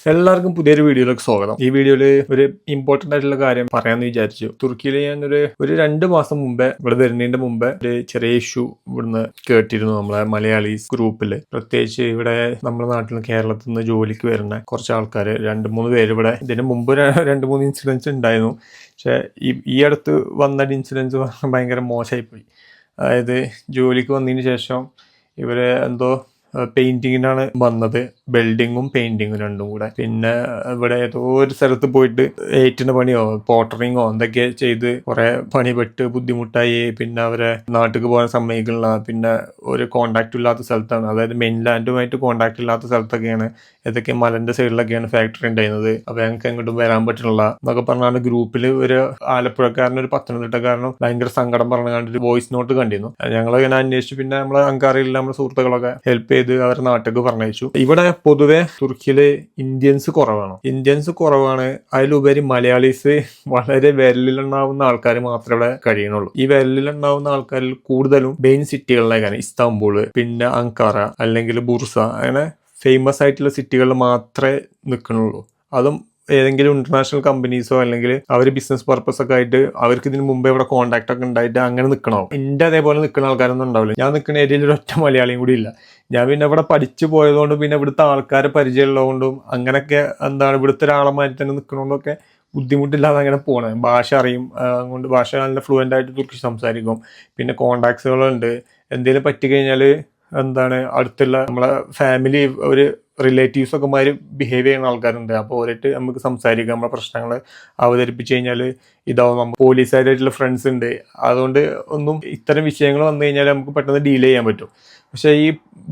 എല്ലാവർക്കും പുതിയൊരു വീഡിയോയിലേക്ക് സ്വാഗതം. ഈ വീഡിയോയിൽ ഒരു ഇമ്പോർട്ടന്റ് ആയിട്ടുള്ള കാര്യം പറയാമെന്ന് വിചാരിച്ചു. തുർക്കിയിൽ ഞാൻ ഒരു 2 മാസം മുമ്പേ ഇവിടെ വരുന്നതിന്റെ മുമ്പേ ഒരു ചെറിയ ഇഷ്യൂ ഇവിടുന്ന് കേട്ടിരുന്നു നമ്മളെ മലയാളീസ് ഗ്രൂപ്പിൽ. പ്രത്യേകിച്ച് ഇവിടെ നമ്മുടെ നാട്ടിൽ കേരളത്തിൽ നിന്ന് ജോലിക്ക് വരുന്ന കുറച്ച് ആൾക്കാർ 2-3 പേര് ഇവിടെ ഇതിന് മുമ്പ് 2-3 ഇൻസിഡൻസ് ഉണ്ടായിരുന്നു. പക്ഷെ ഈ അടുത്ത് വന്ന ഇൻസിഡൻസ് ഭയങ്കര മോശമായിപ്പോയി. അതായത് ജോലിക്ക് വന്നതിന് ശേഷം ഇവര് എന്തോ പെയിന്റിങ്ങിനാണ് വന്നത്, ബിൽഡിങ്ങും പെയിന്റിങ്ങും രണ്ടും കൂടെ. പിന്നെ ഇവിടെ ഏതോ ഒരു സ്ഥലത്ത് പോയിട്ട് എയ്റ്റിന്റെ പണിയോ പോട്ടറിങ്ങോ എന്തൊക്കെ ചെയ്ത് കുറെ പണിപ്പെട്ട് ബുദ്ധിമുട്ടായി. പിന്നെ അവരെ നാട്ടിൽ പോകാൻ സമ്മതിക്കുന്നില്ല. പിന്നെ ഒരു കോണ്ടാക്ട് ഇല്ലാത്ത സ്ഥലത്താണ്, അതായത് മെയിൻലാൻഡുമായിട്ട് കോണ്ടാക്ട് ഇല്ലാത്ത സ്ഥലത്തൊക്കെയാണ്, ഏതൊക്കെ മലന്റെ സൈഡിലൊക്കെയാണ് ഫാക്ടറി ഉണ്ടായിരുന്നത്. അപ്പൊ ഞങ്ങൾക്ക് എങ്ങോട്ടും വരാൻ പറ്റുന്നില്ല എന്നൊക്കെ പറഞ്ഞാണ് ഗ്രൂപ്പിൽ ഒരു ആലപ്പുഴക്കാരനും ഒരു പത്തനംതിട്ടക്കാരനും ഭയങ്കര സങ്കടം പറഞ്ഞുകൊണ്ട് ഒരു വോയിസ് നോട്ട് കണ്ടിരുന്നു. ഞങ്ങൾ ഇങ്ങനെ അന്വേഷിച്ചു. പിന്നെ നമ്മളെ അങ്കാറിയിലുള്ള നമ്മുടെ സുഹൃത്തുക്കളൊക്കെ ഹെൽപ്പ് ചെയ്ത് അവരുടെ നാട്ടിലേക്ക് പറഞ്ഞയച്ചു. ഇവിടെ പൊതുവെ തുർക്കിയില് ഇന്ത്യൻസ് കുറവാണ്. അതിലുപരി മലയാളീസ് വളരെ വിരലിലുണ്ടാവുന്ന ആൾക്കാർ മാത്രമേ ഇവിടെ കഴിയുന്നുള്ളൂ. ഈ വിരലിലുണ്ടാവുന്ന ആൾക്കാരിൽ കൂടുതലും മെയിൻ സിറ്റികളിലേക്കാണ്, ഇസ്താംബൂള്, പിന്നെ അങ്കാറ അല്ലെങ്കിൽ ബുർസ, അങ്ങനെ ഫേമസ് ആയിട്ടുള്ള സിറ്റികളിൽ മാത്രമേ നിൽക്കുന്നുള്ളൂ. അതും ഏതെങ്കിലും ഇന്റർനാഷണൽ കമ്പനീസോ അല്ലെങ്കിൽ അവർ ബിസിനസ് പർപ്പസ് ഒക്കെ ആയിട്ട് അവർക്ക് ഇതിന് മുമ്പേ ഇവിടെ കോൺടാക്ട് ഒക്കെ ഉണ്ടായിട്ട് അങ്ങനെ നിൽക്കണോ. എൻ്റെ അതേപോലെ നിൽക്കുന്ന ആൾക്കാരൊന്നും ഉണ്ടാവില്ല. ഞാൻ നിൽക്കുന്ന ഏരിയയിൽ ഒരു ഒറ്റ മലയാളിയും കൂടി ഇല്ല. ഞാൻ പിന്നെ ഇവിടെ പഠിച്ചു പോയതുകൊണ്ടും പിന്നെ ഇവിടുത്തെ ആൾക്കാരെ പരിചയമുള്ളതുകൊണ്ടും അങ്ങനെയൊക്കെ ഇവിടുത്തെ ഒരാളമാരി തന്നെ നിൽക്കണോണ്ടൊക്കെ ബുദ്ധിമുട്ടില്ലാതെ അങ്ങനെ പോകണേ. ഭാഷ അറിയും, അതുകൊണ്ട് ഭാഷ നല്ല ഫ്ലുവൻ്റ് ആയിട്ട് തുർക്കി സംസാരിക്കും. പിന്നെ കോണ്ടാക്ട്സുകളുണ്ട്. എന്തെങ്കിലും പറ്റിക്കഴിഞ്ഞാൽ അടുത്തുള്ള നമ്മളെ ഫാമിലി ഒരു റിലേറ്റീവ്സ് ഒക്കെ മാതിരി ബിഹേവ് ചെയ്യുന്ന ആൾക്കാരുണ്ട്. അപ്പോൾ അവരായിട്ട് നമുക്ക് സംസാരിക്കാം, നമ്മുടെ പ്രശ്നങ്ങൾ അവതരിപ്പിച്ച് കഴിഞ്ഞാൽ ഇതാവും. നമ്മൾ പോലീസുകാരായിട്ടുള്ള ഫ്രണ്ട്സ് ഉണ്ട്, അതുകൊണ്ട് ഇത്തരം വിഷയങ്ങൾ വന്നു കഴിഞ്ഞാൽ നമുക്ക് പെട്ടെന്ന് ഡീൽ ചെയ്യാൻ പറ്റും. പക്ഷേ ഈ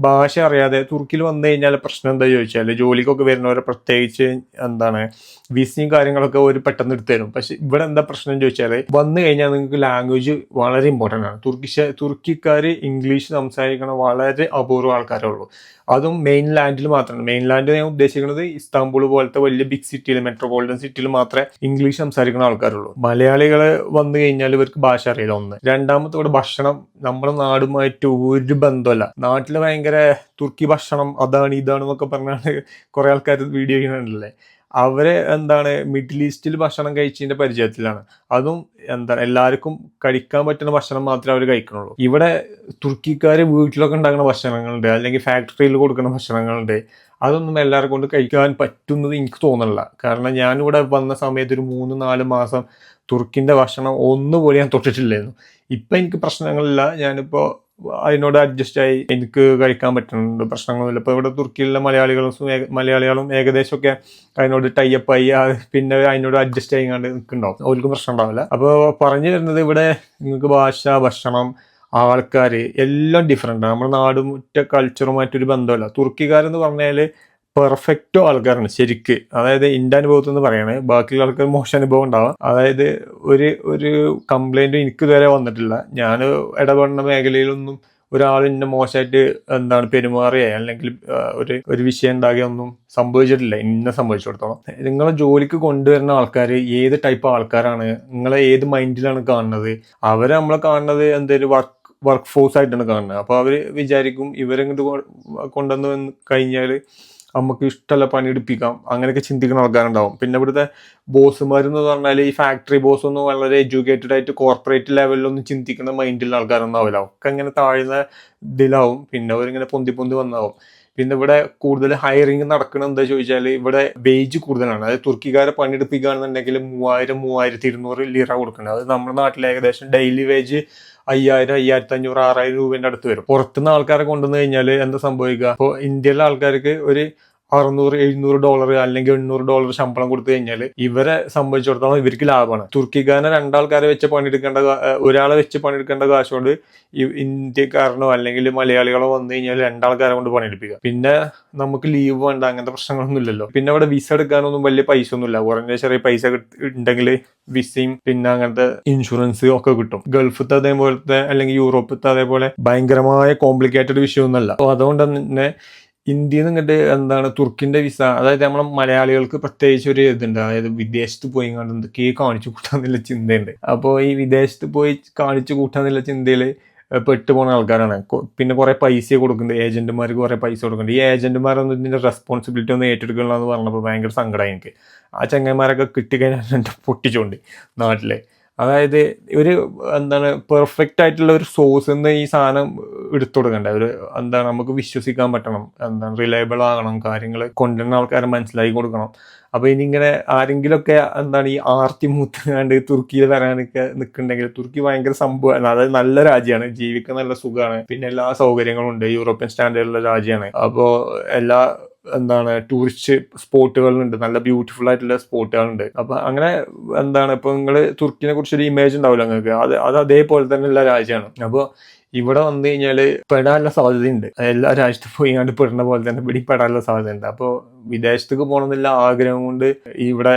ഭാഷ അറിയാതെ തുർക്കിയിൽ വന്നു കഴിഞ്ഞാൽ പ്രശ്നം എന്താ ചോദിച്ചാൽ, ജോലിക്കൊക്കെ വരുന്നവരെ പ്രത്യേകിച്ച് വിസയും കാര്യങ്ങളൊക്കെ ഒരു പെട്ടെന്ന് എടുത്തു തരും. പക്ഷെ ഇവിടെ എന്താ പ്രശ്നം ചോദിച്ചാൽ, വന്നു കഴിഞ്ഞാൽ നിങ്ങൾക്ക് ലാംഗ്വേജ് വളരെ ഇമ്പോർട്ടൻ്റ് ആണ്. തുർക്കിക്കാർ ഇംഗ്ലീഷ് സംസാരിക്കണ വളരെ അപൂർവം ആൾക്കാരേ ഉള്ളൂ. അതും മെയിൻ ലാൻഡിൽ മാത്രമാണ്. മെയിൻ ലാൻഡ് ഞാൻ ഉദ്ദേശിക്കുന്നത് ഇസ്താംബൂൾ പോലത്തെ വലിയ ബിഗ് സിറ്റിയിൽ, മെട്രോപൊളിറ്റൻ സിറ്റിയിൽ മാത്രമേ ഇംഗ്ലീഷ് സംസാരിക്കുന്ന ആൾക്കാരുള്ളൂ. മലയാളികൾ വന്നു കഴിഞ്ഞാൽ ഇവർക്ക് ഭാഷ അറിയില്ല, ഒന്ന്. രണ്ടാമത്തെ ഇവിടെ ഭക്ഷണം നമ്മുടെ നാടുമായിട്ട് ഒരു ബന്ധമല്ല. നാട്ടിൽ ഭയങ്കര തുർക്കി ഭക്ഷണം അതാണ് ഇതാണ് എന്നൊക്കെ പറഞ്ഞാണ് കുറെ ആൾക്കാർ വീഡിയോ ചെയ്യുന്നുണ്ടല്ലേ. അവരെ മിഡിൽ ഈസ്റ്റിൽ ഭക്ഷണം കഴിച്ചതിന്റെ പരിചയത്തിലാണ്. അതും എല്ലാവർക്കും കഴിക്കാൻ പറ്റുന്ന ഭക്ഷണം മാത്രമേ അവർ കഴിക്കണുള്ളൂ. ഇവിടെ തുർക്കിക്കാർ വീട്ടിലൊക്കെ ഉണ്ടാക്കുന്ന ഭക്ഷണങ്ങളുണ്ട്, അല്ലെങ്കിൽ ഫാക്ടറിയിൽ കൊടുക്കുന്ന ഭക്ഷണങ്ങളുണ്ട്. അതൊന്നും എല്ലാവരെ കൊണ്ട് കഴിക്കാൻ പറ്റുന്നത് എനിക്ക് തോന്നുന്നില്ല. കാരണം ഞാനിവിടെ വന്ന സമയത്ത് ഒരു 3-4 മാസം തുർക്കിന്റെ ഭക്ഷണം ഒന്നുപോലെ ഞാൻ തൊട്ടിട്ടില്ലായിരുന്നു. ഇപ്പം എനിക്ക് പ്രശ്നങ്ങളില്ല. ഞാനിപ്പോൾ അതിനോട് അഡ്ജസ്റ്റ് ആയി, എനിക്ക് കഴിക്കാൻ പറ്റുന്നുണ്ട്, പ്രശ്നങ്ങളൊന്നുമില്ല. ഇപ്പോൾ ഇവിടെ തുർക്കിയിലുള്ള മലയാളികളും ഏകദേശമൊക്കെ അതിനോട് ടൈപ്പായി, പിന്നെ അതിനോട് അഡ്ജസ്റ്റ് ആയിങ്ങാണ്ട് നിൽക്കുന്നുണ്ടാവും. അവർക്ക് പ്രശ്നം ഉണ്ടാവില്ല. അപ്പോൾ പറഞ്ഞു വരുന്നത്, ഇവിടെ നിങ്ങൾക്ക് ഭാഷ, ഭക്ഷണം, ആൾക്കാർ എല്ലാം ഡിഫറെൻ്റ് ആണ്. നമ്മുടെ നാടും കൾച്ചറുമായിട്ടൊരു ബന്ധമല്ല. തുർക്കിക്കാരെന്ന് പറഞ്ഞാൽ പെർഫെക്റ്റോ ആൾക്കാരാണ് ശരിക്ക്. അതായത് എൻ്റെ അനുഭവത്തിൽ നിന്ന് പറയണേ, ബാക്കിയുള്ള ആൾക്കാർ മോശം അനുഭവം ഉണ്ടാവാം. അതായത് ഒരു കംപ്ലൈൻറ്റും എനിക്ക് ഇതുവരെ വന്നിട്ടില്ല. ഞാൻ ഇടപെടുന്ന മേഖലയിലൊന്നും ഒരാൾ എന്നെ മോശമായിട്ട് പെരുമാറിയ അല്ലെങ്കിൽ ഒരു വിഷയം ഉണ്ടാകിയൊന്നും സംഭവിച്ചിട്ടില്ല, എന്നെ സംഭവിച്ചിടത്തോളം. നിങ്ങളെ ജോലിക്ക് കൊണ്ടുവരുന്ന ആൾക്കാർ ഏത് ടൈപ്പ് ആൾക്കാരാണ്, നിങ്ങളെ ഏത് മൈൻഡിലാണ് കാണുന്നത്, അവരെ നമ്മളെ കാണുന്നത് എന്തെങ്കിലും വർക്ക് ഫോഴ്സ് ആയിട്ടാണ് കാണുന്നത്. അപ്പോൾ അവർ വിചാരിക്കും ഇവരെങ്ങോട്ട് കൊണ്ടുവന്ന് കഴിഞ്ഞാൽ നമുക്ക് ഇഷ്ടമല്ല പണിയെടുപ്പിക്കാം, അങ്ങനെയൊക്കെ ചിന്തിക്കുന്ന ആൾക്കാരുണ്ടാവും. പിന്നെ ഇവിടുത്തെ ബോസുമാരെന്ന് പറഞ്ഞാൽ ഈ ഫാക്ടറി ബോസ് ഒന്നും വളരെ എഡ്യൂക്കേറ്റഡ് ആയിട്ട് കോർപ്പറേറ്റ് ലെവലിലൊന്നും ചിന്തിക്കുന്ന മൈൻഡിലുള്ള ആൾക്കാരൊന്നും ആവില്ല. ഒക്കെ അങ്ങനെ താഴ്ന്ന ഇതിലാവും. പിന്നെ അവരിങ്ങനെ പൊന്തി വന്നാവും. പിന്നെ ഇവിടെ കൂടുതൽ ഹയറിങ് നടക്കണം എന്താ ചോദിച്ചാൽ, ഇവിടെ വേജ് കൂടുതലാണ്. അതായത് തുർക്കിക്കാരെ പണിയെടുപ്പിക്കുകയാണെന്നുണ്ടെങ്കിൽ 3000-3200 ലിറ കൊടുക്കണം. അത് നമ്മുടെ നാട്ടിൽ ഏകദേശം ഡെയിലി വേജ് 5000, 5500, 6000 രൂപേൻ്റെ അടുത്ത് വരും. പുറത്തുനിന്ന് ആൾക്കാരെ കൊണ്ടുവന്നു കഴിഞ്ഞാൽ എന്താ സംഭവിക്കുക, ഇപ്പോൾ ഇന്ത്യയിലെ ആൾക്കാർക്ക് ഒരു $600-700 അല്ലെങ്കിൽ $800 ശമ്പളം കൊടുത്തു കഴിഞ്ഞാൽ ഇവരെ സംബന്ധിച്ചിടത്തോളം ഇവർക്ക് ലാഭമാണ്. തുർക്കിക്കാരനെ 2 ആൾക്കാരെ വെച്ച് ഒരാളെ വെച്ച് പണിയെടുക്കേണ്ട കാശുകൊണ്ട് ഇന്ത്യക്കാരനോ അല്ലെങ്കിൽ മലയാളികളോ വന്നു കഴിഞ്ഞാൽ 2 ആൾക്കാരെ കൊണ്ട് പണിയെടുപ്പിക്കുക. പിന്നെ നമുക്ക് ലീവ് വേണ്ട, അങ്ങനത്തെ പ്രശ്നങ്ങളൊന്നും ഇല്ലല്ലോ. പിന്നെ അവിടെ വിസ എടുക്കാനൊന്നും വലിയ പൈസ ഒന്നുമില്ല. കുറഞ്ഞ ചെറിയ പൈസ ഉണ്ടെങ്കിൽ വിസയും പിന്നെ അങ്ങനത്തെ ഇൻഷുറൻസ് ഒക്കെ കിട്ടും. ഗൾഫത്തെ അതേപോലത്തെ അല്ലെങ്കിൽ യൂറോപ്പത്തെ അതേപോലെ ഭയങ്കരമായ കോംപ്ലിക്കേറ്റഡ് വിഷയമൊന്നുമല്ല. അപ്പോൾ അതുകൊണ്ട് തന്നെ ഇന്ത്യയിൽ നിന്ന് തുർക്കിന്റെ വിസ, അതായത് നമ്മളെ മലയാളികൾക്ക് പ്രത്യേകിച്ച് ഒരു ഇതുണ്ട്. അതായത് വിദേശത്ത് പോയി എന്തൊക്കെയോ കാണിച്ചു കൂട്ടാന്നുള്ള ചിന്തയുണ്ട്. അപ്പോൾ ഈ വിദേശത്ത് പോയി കാണിച്ചു കൂട്ടാന്നുള്ള ചിന്തയിൽ പെട്ടുപോകുന്ന ആൾക്കാരാണ്. പിന്നെ കുറേ പൈസ കൊടുക്കുന്നുണ്ട്, ഏജന്റുമാർക്ക് കുറേ പൈസ കൊടുക്കുന്നുണ്ട്. ഈ ഏജന്റുമാരൊന്നും ഇതിൻ്റെ റെസ്പോൺസിബിലിറ്റി ഒന്നും ഏറ്റെടുക്കില്ല എന്ന് പറഞ്ഞപ്പോൾ ഭയങ്കര സങ്കടമായി എനിക്ക്. ആ ചങ്ങന്മാരൊക്കെ കിട്ടിക്കഴിഞ്ഞാൽ പൊട്ടിച്ചോണ്ട് നാട്ടിലെ. അതായത് ഒരു എന്താണ് പെർഫെക്റ്റ് ആയിട്ടുള്ള ഒരു സോഴ്സിൽ നിന്ന് ഈ സാധനം എടുത്തു കൊടുക്കണ്ടേ, ഒരു എന്താണ് നമുക്ക് വിശ്വസിക്കാൻ പറ്റണം, എന്താണ് റിലയബിൾ ആകണം, കാര്യങ്ങൾ കൊണ്ടുവരുന്ന ആൾക്കാരെ മനസ്സിലാക്കി കൊടുക്കണം. അപ്പോൾ ഇനിയിങ്ങനെ ആരെങ്കിലുമൊക്കെ എന്താണ് ഈ ആർത്തി മൂത്തുകാണ്ട് തുർക്കിയിൽ വരാനൊക്കെ നിൽക്കുന്നുണ്ടെങ്കിൽ, തുർക്കി ഭയങ്കര സംഭവമാണ്. അതായത് നല്ല രാജ്യമാണ്, ജീവിക്കാൻ നല്ല സുഖമാണ്, പിന്നെ എല്ലാ സൗകര്യങ്ങളും ഉണ്ട്, യൂറോപ്യൻ സ്റ്റാൻഡേർഡുള്ള രാജ്യമാണ്. അപ്പോൾ എല്ലാ എന്താണ് ടൂറിസ്റ്റ് സ്പോട്ടുകളുണ്ട്, നല്ല ബ്യൂട്ടിഫുൾ ആയിട്ടുള്ള സ്പോട്ടുകളുണ്ട്. അപ്പൊ അങ്ങനെ എന്താണ് ഇപ്പൊ നിങ്ങൾ തുർക്കിനെ കുറിച്ചൊരു ഇമേജ് ഉണ്ടാവില്ല നിങ്ങൾക്ക്, അത് അതേപോലെ തന്നെയുള്ള രാജ്യമാണ്. അപ്പോൾ ഇവിടെ വന്നു കഴിഞ്ഞാൽ പെടാനുള്ള സാധ്യതയുണ്ട്. എല്ലാ രാജ്യത്തും പോയി കണ്ട് പെടുന്ന പോലെ തന്നെ ഇവിടെ പെടാനുള്ള സാധ്യതയുണ്ട്. അപ്പോൾ വിദേശത്തേക്ക് പോകണമെന്നുള്ള ആഗ്രഹം കൊണ്ട് ഇവിടെ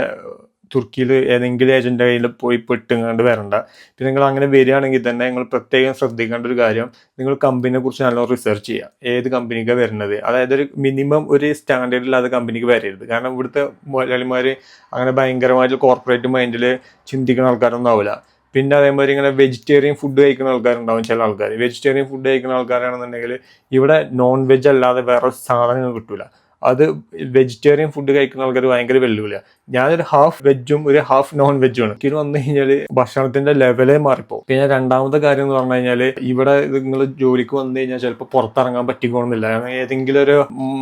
തുർക്കിയിൽ ഏതെങ്കിലും ഏജന്റ് കയ്യിൽ പോയി പെട്ടുങ്ങാണ്ട് വരണ്ട. പിന്നെ നിങ്ങൾ അങ്ങനെ വരികയാണെങ്കിൽ തന്നെ നിങ്ങൾ പ്രത്യേകം ശ്രദ്ധിക്കേണ്ട ഒരു കാര്യം, നിങ്ങൾ കമ്പനിയെ കുറിച്ച് നല്ലോണം റിസർച്ച് ചെയ്യുക. ഏത് കമ്പനിക്കാണ് വരുന്നത്, അതായത് ഒരു മിനിമം ഒരു സ്റ്റാൻഡേർഡ് ഇല്ലാതെ കമ്പനിക്ക് വരരുത്. കാരണം ഇവിടുത്തെ മുതലാളിമാർ അങ്ങനെ ഭയങ്കരമായിട്ട് കോർപ്പറേറ്റ് മൈൻഡിൽ ചിന്തിക്കുന്ന ആൾക്കാരൊന്നും ആവില്ല. പിന്നെ അതേമാതിരി ഇങ്ങനെ വെജിറ്റേറിയൻ ഫുഡ് കഴിക്കുന്ന ആൾക്കാരുണ്ടാവും. ചില ആൾക്കാർ വെജിറ്റേറിയൻ ഫുഡ് കഴിക്കുന്ന ആൾക്കാരാണെന്നുണ്ടെങ്കിൽ ഇവിടെ നോൺ വെജ് അല്ലാതെ വേറെ സാധനങ്ങൾ കിട്ടൂല. അത് വെജിറ്റേറിയൻ ഫുഡ് കഴിക്കുന്ന ആൾക്കാർ ഭയങ്കര വെല്ലുവിളിയാണ്. ഞാനൊരു ഹാഫ് വെജും ഒരു ഹാഫ് നോൺ വെജും ആണ്. ഇത് വന്നു കഴിഞ്ഞാൽ ഭക്ഷണത്തിന്റെ ലെവലേ മാറിപ്പോകും. പിന്നെ രണ്ടാമത്തെ കാര്യം എന്ന് പറഞ്ഞു കഴിഞ്ഞാൽ, ഇവിടെ നിങ്ങൾ ജോലിക്ക് വന്നു കഴിഞ്ഞാൽ ചിലപ്പോൾ പുറത്തിറങ്ങാൻ പറ്റിക്കോണമെന്നില്ല. കാരണം ഏതെങ്കിലും ഒരു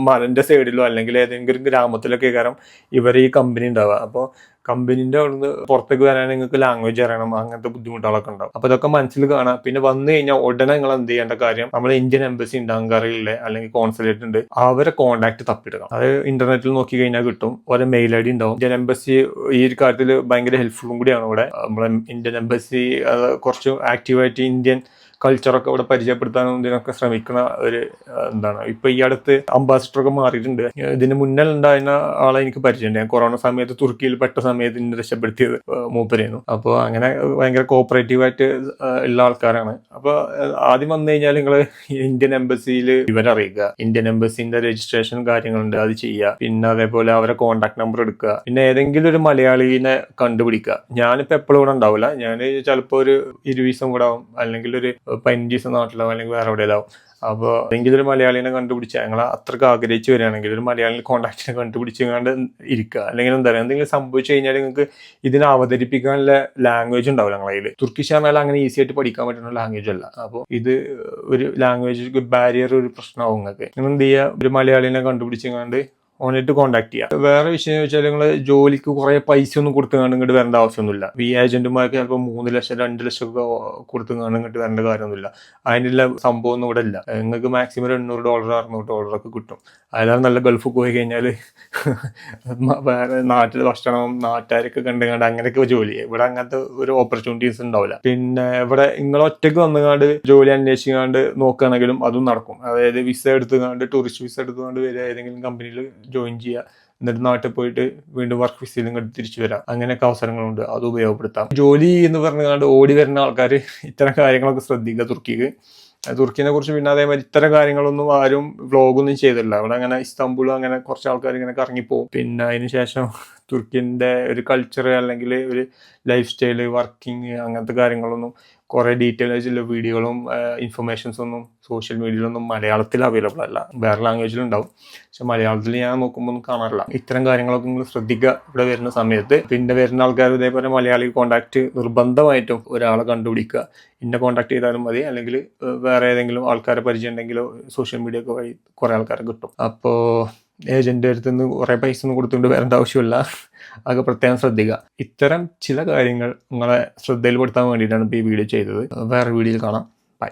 മലന്റെ സൈഡിലോ അല്ലെങ്കിൽ ഏതെങ്കിലും ഗ്രാമത്തിലൊക്കെ കാരണം ഇവർ ഈ കമ്പനി ഉണ്ടാവുക. അപ്പോൾ കമ്പനിന്റെ അവിടുന്ന് പുറത്തേക്ക് വരാൻ നിങ്ങൾക്ക് ലാംഗ്വേജ് അറിയണം, അങ്ങനത്തെ ബുദ്ധിമുട്ടുകളൊക്കെ ഉണ്ടാവും. അപ്പൊ ഇതൊക്കെ മനസ്സിൽ കാണാം. പിന്നെ വന്നു കഴിഞ്ഞാൽ ഉടനെ നിങ്ങൾ എന്ത് ചെയ്യേണ്ട കാര്യം, നമ്മുടെ ഇന്ത്യൻ എംബസി ഉണ്ട്, അങ്കാറയിലെ അല്ലെങ്കിൽ കോൺസുലേറ്റ് ഉണ്ട്, അവരെ കോൺടാക്ട് തപ്പിടുക. അത് ഇന്റർനെറ്റിൽ നോക്കി കഴിഞ്ഞാൽ കിട്ടും. ഓരോ മെയിൽ ഐ ഡി ഉണ്ടാവും. ഇന്ത്യൻ എംബസി ഈ ഒരു കാര്യത്തിൽ ഭയങ്കര ഹെൽപ്ഫുള്ളും കൂടിയാണ്. ഇവിടെ നമ്മുടെ ഇന്ത്യൻ എംബസി കുറച്ച് ആക്റ്റീവായിട്ട് ഇന്ത്യൻ കൾച്ചറൊക്കെ ഇവിടെ പരിചയപ്പെടുത്താനും ഇതിനൊക്കെ ശ്രമിക്കുന്ന ഒരു എന്താണ് ഇപ്പൊ ഈ അടുത്ത് അംബാസിഡറൊക്കെ മാറിയിട്ടുണ്ട്. ഇതിന് മുന്നേ ഉണ്ടായിരുന്ന ആളെ എനിക്ക് പരിചയമുണ്ട്. ഞാൻ കൊറോണ സമയത്ത് തുർക്കിയിൽ പെട്ട സമയത്ത് എന്നെ രക്ഷപ്പെടുത്തിയത് മൂപ്പരായിരുന്നു. അപ്പോൾ അങ്ങനെ ഭയങ്കര കോപ്പറേറ്റീവായിട്ട് ഉള്ള ആൾക്കാരാണ്. അപ്പോൾ ആദ്യം വന്നു കഴിഞ്ഞാൽ നിങ്ങൾ ഇന്ത്യൻ എംബസിയിൽ ഇവരറിയിക്കുക, ഇന്ത്യൻ എംബസിന്റെ രജിസ്ട്രേഷൻ കാര്യങ്ങളുണ്ട്, അത് ചെയ്യുക. പിന്നെ അതേപോലെ അവരെ കോൺടാക്ട് നമ്പർ എടുക്കുക. പിന്നെ ഏതെങ്കിലും ഒരു മലയാളീനെ കണ്ടുപിടിക്കുക. ഞാനിപ്പോൾ എപ്പോഴും ഇവിടെ ഉണ്ടാവില്ല, ഞാൻ ചിലപ്പോൾ ഒരു 20 ദിവസം കൂടെ ആവും, അല്ലെങ്കിൽ ഒരു 15 ദിവസം നാട്ടിലാവും, അല്ലെങ്കിൽ വേറെ എവിടെയാവും. അപ്പോൾ ഏതെങ്കിലും ഒരു മലയാളിനെ കണ്ടുപിടിച്ചാൽ, ഞങ്ങൾ അത്രയ്ക്ക് ആഗ്രഹിച്ച് വരികയാണെങ്കിൽ ഒരു മലയാളി കോൺടാക്റ്റിനെ കണ്ടുപിടിച്ചുകൊണ്ട് ഇരിക്കുക. അല്ലെങ്കിൽ എന്താ പറയുക, എന്തെങ്കിലും സംഭവിച്ചു കഴിഞ്ഞാൽ നിങ്ങൾക്ക് ഇതിനെ അവതരിപ്പിക്കാനുള്ള ലാംഗ്വേജ് ഉണ്ടാവില്ല ഞങ്ങളുടെ കയ്യിൽ. തുർക്കിഷ് പറഞ്ഞാൽ അങ്ങനെ ഈസി ആയിട്ട് പഠിക്കാൻ പറ്റുന്ന ലാംഗ്വേജ് അല്ല. അപ്പോൾ ഇത് ഒരു ലാംഗ്വേജ് ബാരിയർ, ഒരു പ്രശ്നമാവും നിങ്ങൾക്ക്. നിങ്ങൾ എന്ത് ചെയ്യുക, ഒരു മലയാളിനെ കണ്ടുപിടിച്ചുകൊണ്ട് ഓനായിട്ട് കോൺടാക്ട് ചെയ്യുക. വേറെ വിഷയം എന്ന് വെച്ചാൽ, നിങ്ങൾ ജോലിക്ക് കുറേ പൈസ ഒന്നും കൊടുത്തുകൊണ്ട് ഇങ്ങോട്ട് വരേണ്ട ആവശ്യമൊന്നുമില്ല. ഈ ഏജന്റുമാർക്ക് ചിലപ്പോൾ 3 ലക്ഷം 2 ലക്ഷം ഒക്കെ കൊടുത്തുകൊണ്ട് ഇങ്ങോട്ട് വരേണ്ട കാര്യമൊന്നുമില്ല. അതിനുള്ള സംഭവം ഒന്നും ഇവിടെ ഇല്ല. നിങ്ങൾക്ക് മാക്സിമം $800 $600 ഒക്കെ കിട്ടും. അതിലാണ് നല്ല ഗൾഫിൽ പോയി കഴിഞ്ഞാൽ വേറെ നാട്ടിൽ ഭക്ഷണം നാട്ടുകാരൊക്കെ കണ്ടുകൊണ്ട് അങ്ങനെയൊക്കെ ജോലി ചെയ്യും. ഇവിടെ അങ്ങനത്തെ ഒരു ഓപ്പർച്യൂണിറ്റീസ് ഉണ്ടാവില്ല. പിന്നെ ഇവിടെ നിങ്ങൾ ഒറ്റയ്ക്ക് വന്നുകൊണ്ട് ജോലി അന്വേഷിക്കാണ്ട് നോക്കുകയാണെങ്കിലും അതും നടക്കും. അതായത് വിസ എടുത്തുകൊണ്ട്, ടൂറിസ്റ്റ് വിസ എടുത്തുകൊണ്ട് വരിക, ഏതെങ്കിലും കമ്പനിയിൽ ജോയിൻ ചെയ്യുക, എന്നിട്ട് നാട്ടിൽ പോയിട്ട് വീണ്ടും വർക്ക് വിസയിൽ ഇങ്ങോട്ട് തിരിച്ചു വരാം. അങ്ങനെയൊക്കെ അവസരങ്ങളുണ്ട്, അത് ഉപയോഗപ്പെടുത്താം. ജോലി എന്ന് പറഞ്ഞുകൊണ്ട് ഓടി വരുന്ന ആൾക്കാർ ഇത്തരം കാര്യങ്ങളൊക്കെ ശ്രദ്ധിക്കുക. തുർക്കിനെ കുറിച്ച് പിന്നെ അതേമാതിരി ഇത്തരം കാര്യങ്ങളൊന്നും ആരും വ്ളോഗൊന്നും ചെയ്തില്ല. അവിടെ അങ്ങനെ ഇസ്താംബുൾ അങ്ങനെ കുറച്ച് ആൾക്കാർ ഇങ്ങനെ കറങ്ങിപ്പോവും. പിന്നെ അതിന് ശേഷം തുർക്കിൻ്റെ ഒരു കൾച്ചർ അല്ലെങ്കിൽ ഒരു ലൈഫ് സ്റ്റൈല്, വർക്കിംഗ്, അങ്ങനത്തെ കാര്യങ്ങളൊന്നും കുറേ ഡീറ്റെയിൽ ആയിട്ടുള്ള വീഡിയോകളും ഇൻഫർമേഷൻസ് ഒന്നും സോഷ്യൽ മീഡിയയിലൊന്നും മലയാളത്തിൽ അവൈലബിൾ അല്ല. വേറെ ലാംഗ്വേജിലുണ്ടാവും, പക്ഷെ മലയാളത്തിൽ ഞാൻ നോക്കുമ്പോൾ ഒന്നും കാണാറില്ല. ഇത്തരം കാര്യങ്ങളൊക്കെ നിങ്ങൾ ശ്രദ്ധിക്കുക ഇവിടെ വരുന്ന സമയത്ത്. പിന്നെ വരുന്ന ആൾക്കാർ ഇതേപോലെ മലയാളി കോൺടാക്ട് നിർബന്ധമായിട്ടും ഒരാളെ കണ്ടുപിടിക്കുക. ഇന്നെ കോൺടാക്ട് ചെയ്താലും മതി, അല്ലെങ്കിൽ വേറെ ഏതെങ്കിലും ആൾക്കാരെ പരിചയം ഉണ്ടെങ്കിലോ സോഷ്യൽ മീഡിയ ഒക്കെ വഴി കുറേ ആൾക്കാരെ കിട്ടും. അപ്പോൾ ഏജന്റ് അടുത്ത് നിന്ന് കുറേ പൈസ ഒന്നും കൊടുത്തുകൊണ്ട് വരേണ്ട ആവശ്യമില്ല. അതൊക്കെ പ്രത്യേകം ശ്രദ്ധിക്കുക. ഇത്തരം ചില കാര്യങ്ങൾ നിങ്ങളെ ശ്രദ്ധയിൽപ്പെടുത്താൻ വേണ്ടിയിട്ടാണ് ഇപ്പോൾ ഈ വീഡിയോ ചെയ്തത്. വേറെ വീഡിയോയിൽ കാണാം. ബൈ.